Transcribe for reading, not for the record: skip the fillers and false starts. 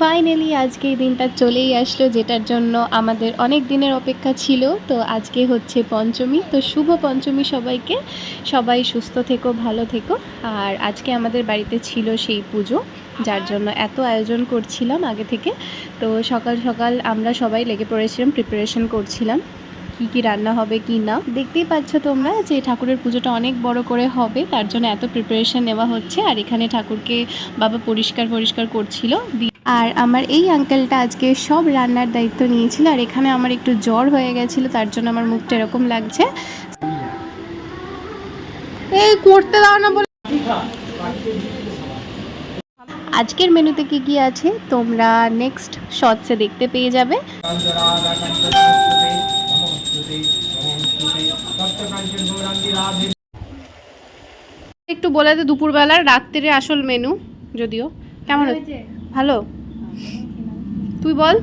Finally আজকে এই দিনটা চলেই আসলো, যেটার জন্য আমাদের অনেক দিনের অপেক্ষা ছিল। তো আজকে হচ্ছে পঞ্চমী, তো শুভ পঞ্চমী সবাইকে। সবাই সুস্থ থেকো, ভালো থেকো। আর আজকে আমাদের বাড়িতে ছিল সেই পুজো, যার জন্য এত আয়োজন করছিলাম আগে থেকে। তো সকাল সকাল আমরা সবাই লেগে পড়েছিলাম, প্রিপারেশন করছিলাম কি কি রান্না হবে কি না। দেখতেই পাচ্ছ তোমরা যে ঠাকুরের পুজোটা অনেক বড় করে হবে, তার জন্য এত প্রিপারেশন নেওয়া হচ্ছে। আর এখানে ঠাকুরকে বাবা পরিষ্কার করছিল। আর আমার এই আঙ্কেলটা আজকে সব রান্নার দায়িত্ব নিয়েছিল। আর এখানে আমার একটু জ্বর হয়ে গেছিলো, তার জন্য আমার মুখটা এরকম লাগছে। এই করতে দাও না বলে। আজকের মেনুতে কি কি আছে তোমরা নেক্সট শর্টসে দেখতে পেয়ে যাবে। একটু বলে দে দুপুরবেলার রাত্রে আসল মেনু, যদিও কেমন হচ্ছে? ভালো, তুই বল।